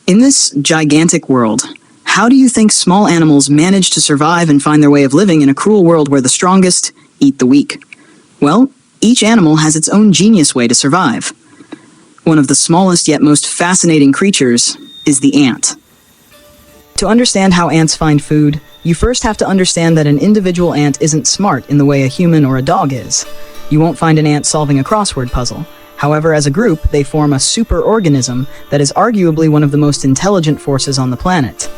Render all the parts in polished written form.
In this gigantic world, how do you think small animals manage to survive and find their way of living in a cruel world where the strongest eat the weak? Well, each animal has its own genius way to survive. One of the smallest yet most fascinating creatures is the ant. To understand how ants find food, you first have to understand that an individual ant isn't smart in the way a human or a dog is. You won't find an ant solving a crossword puzzle. However, as a group, they form a superorganism that is arguably one of the most intelligent forces on the planet,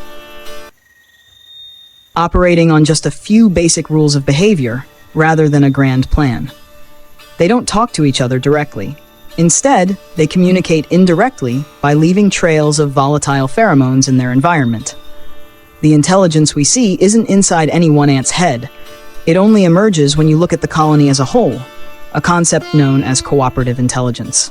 operating on just a few basic rules of behavior rather than a grand plan. They don't talk to each other directly. Instead, they communicate indirectly by leaving trails of volatile pheromones in their environment. The intelligence we see isn't inside any one ant's head. It only emerges when you look at the colony as a whole, a concept known as cooperative intelligence.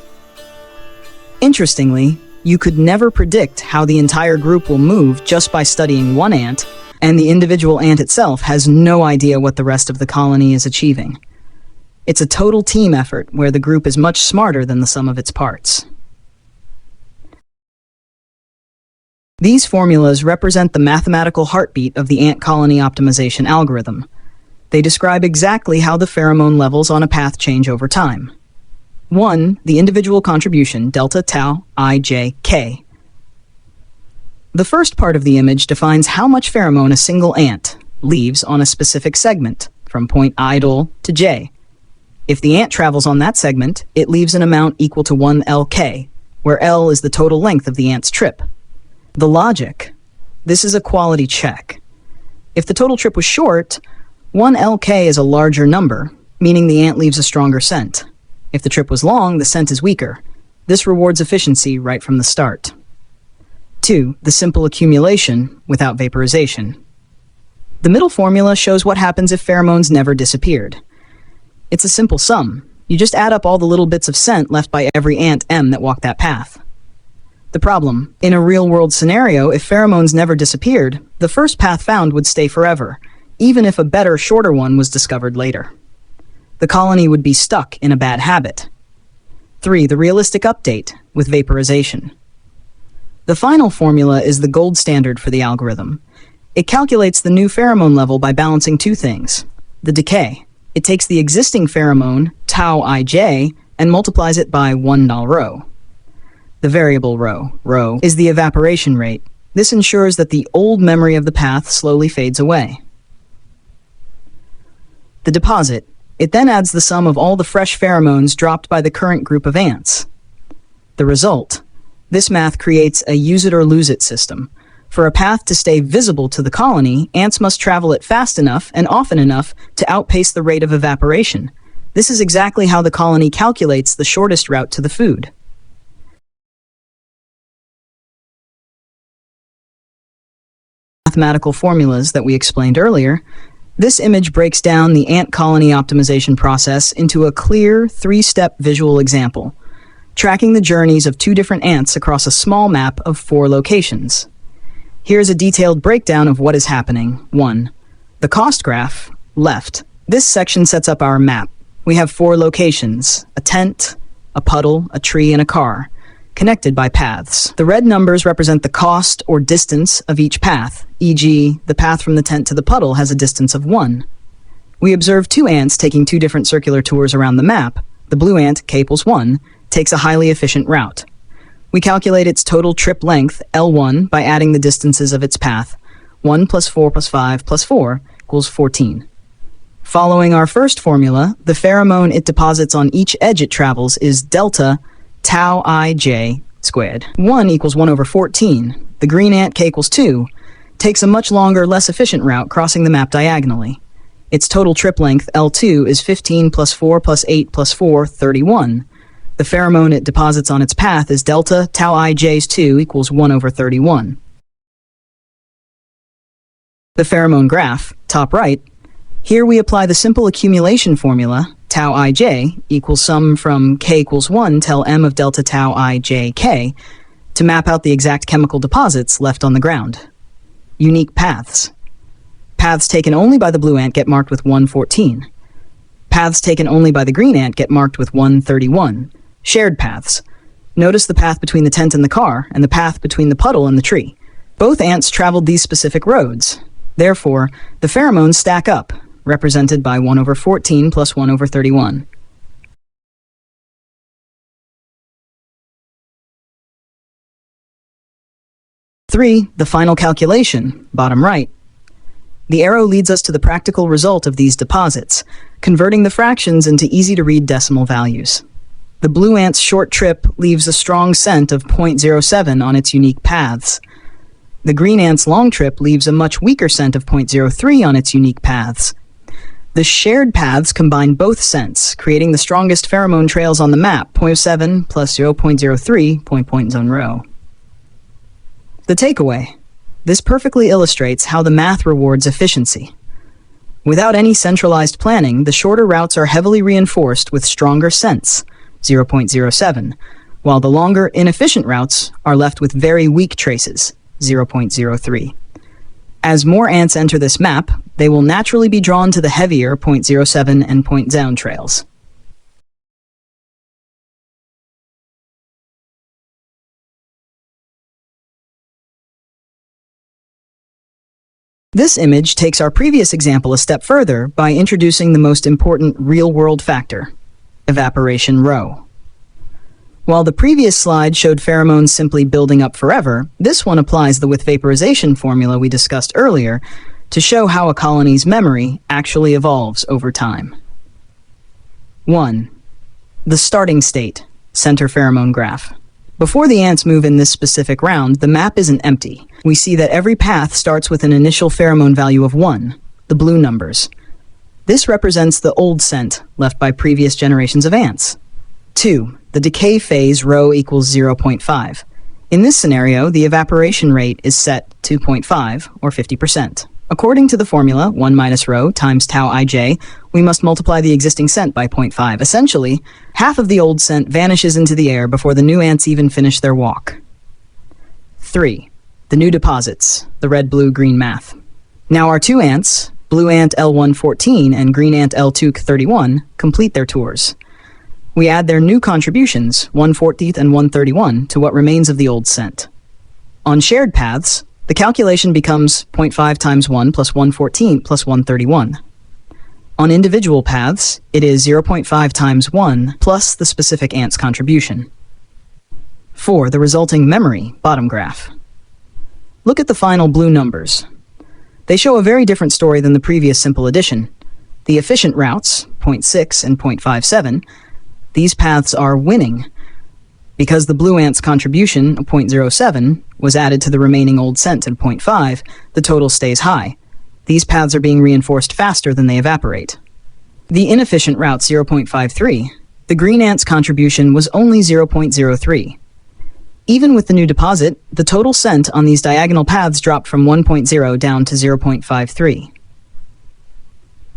Interestingly, you could never predict how the entire group will move just by studying one ant, and the individual ant itself has no idea what the rest of the colony is achieving. It's a total team effort where the group is much smarter than the sum of its parts. These formulas represent the mathematical heartbeat of the ant colony optimization algorithm. They describe exactly how the pheromone levels on a path change over time. 1. The individual contribution, delta tau I j k. The first part of the image defines how much pheromone a single ant leaves on a specific segment, from point idle to j. If the ant travels on that segment, it leaves an amount equal to 1 lk, where L is the total length of the ant's trip. The logic: this is a quality check. If the total trip was short, 1 lk is a larger number, meaning the ant leaves a stronger scent. If the trip was long, the scent is weaker. This rewards efficiency right from the start. 2. The simple accumulation without vaporization. The middle formula shows what happens if pheromones never disappeared. It's a simple sum. You just add up all the little bits of scent left by every ant M that walked that path. The problem: in a real-world scenario, if pheromones never disappeared, the first path found would stay forever, even if a better, shorter one was discovered later. The colony would be stuck in a bad habit. 3. The realistic update with vaporization. The final formula is the gold standard for the algorithm. It calculates the new pheromone level by balancing two things: the decay. It takes the existing pheromone, tau ij, and multiplies it by 1 rho. The variable rho, is the evaporation rate. This ensures that the old memory of the path slowly fades away. The deposit. It then adds the sum of all the fresh pheromones dropped by the current group of ants. The result. This math creates a use-it-or-lose-it system. For a path to stay visible to the colony, ants must travel it fast enough and often enough to outpace the rate of evaporation. This is exactly how the colony calculates the shortest route to the food. Mathematical formulas that we explained earlier, this image breaks down the ant colony optimization process into a clear, three-step visual example, tracking the journeys of two different ants across a small map of 4 locations. Here's a detailed breakdown of what is happening. 1. The cost graph, left. This section sets up our map. We have 4 locations: a tent, a puddle, a tree, and a car, connected by paths. The red numbers represent the cost or distance of each path, e.g., the path from the tent to the puddle has a distance of 1. We observe 2 ants taking 2 different circular tours around the map. The blue ant, k=1, takes a highly efficient route. We calculate its total trip length, L1, by adding the distances of its path. 1 plus 4 plus 5 plus 4 equals 14. Following our first formula, the pheromone it deposits on each edge it travels is delta tau ij squared. 1 equals 1 over 14. The green ant, k=2, takes a much longer, less efficient route crossing the map diagonally. Its total trip length, L2, is 15 plus 4 plus 8 plus 4, 31. The pheromone it deposits on its path is delta tau ij's 2 equals 1 over 31. The pheromone graph, top right. Here we apply the simple accumulation formula, tau ij equals sum from k=1 till m of delta tau ijk, to map out the exact chemical deposits left on the ground. Unique paths. Paths taken only by the blue ant get marked with 114. Paths taken only by the green ant get marked with 131. Shared paths. Notice the path between the tent and the car, and the path between the puddle and the tree. Both ants traveled these specific roads. Therefore, the pheromones stack up, represented by 1 over 14 plus 1 over 31. Three, the final calculation, bottom right. The arrow leads us to the practical result of these deposits, converting the fractions into easy-to-read decimal values. The blue ant's short trip leaves a strong scent of 0.07 on its unique paths. The green ant's long trip leaves a much weaker scent of 0.03 on its unique paths. The shared paths combine both scents, creating the strongest pheromone trails on the map, 0.07 plus 0.03 point zone row. The takeaway. This perfectly illustrates how the math rewards efficiency. Without any centralized planning, the shorter routes are heavily reinforced with stronger scents, 0.07, while the longer, inefficient routes are left with very weak traces, 0.03. As more ants enter this map, they will naturally be drawn to the heavier 0.07 and point zone trails. This image takes our previous example a step further by introducing the most important real-world factor, evaporation rho. While the previous slide showed pheromones simply building up forever, this one applies the with vaporization formula we discussed earlier to show how a colony's memory actually evolves over time. 1. The starting state, center pheromone graph. Before the ants move in this specific round, the map isn't empty. We see that every path starts with an initial pheromone value of 1, the blue numbers. This represents the old scent left by previous generations of ants. 2. The decay phase rho equals 0.5. In this scenario, the evaporation rate is set 2.5, or 50%. According to the formula, 1 minus rho times tau ij, we must multiply the existing scent by 0.5. Essentially, half of the old scent vanishes into the air before the new ants even finish their walk. 3. The new deposits, the red, blue, green math. Now our two ants, blue ant L114 and green ant L231, complete their tours. We add their new contributions, 1/14 and 1/31, to what remains of the old scent. On shared paths, the calculation becomes 0.5 times 1 plus 1/14 plus 1/31. On individual paths, it is 0.5 times 1 plus the specific ant's contribution. 4. The resulting memory, bottom graph. Look at the final blue numbers. They show a very different story than the previous simple addition. The efficient routes, 0.6 and 0.57, these paths are winning. Because the blue ant's contribution, 0.07, was added to the remaining old scent at 0.5, the total stays high. These paths are being reinforced faster than they evaporate. The inefficient route, 0.53, the green ant's contribution was only 0.03. Even with the new deposit, the total scent on these diagonal paths dropped from 1.0 down to 0.53.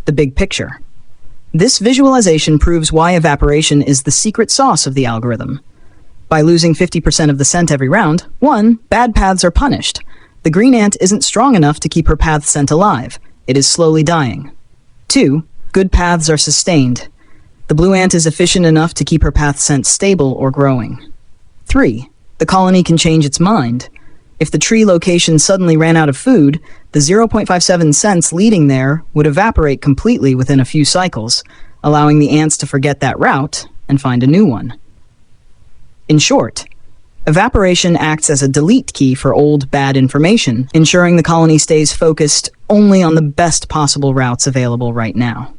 The big picture. This visualization proves why evaporation is the secret sauce of the algorithm. By losing 50% of the scent every round, 1. Bad paths are punished. The green ant isn't strong enough to keep her path scent alive. It is slowly dying. 2. Good paths are sustained. The blue ant is efficient enough to keep her path scent stable or growing. 3. The colony can change its mind. If the tree location suddenly ran out of food, the 0.57 scents leading there would evaporate completely within a few cycles, allowing the ants to forget that route and find a new one. In short, evaporation acts as a delete key for old, bad information, ensuring the colony stays focused only on the best possible routes available right now.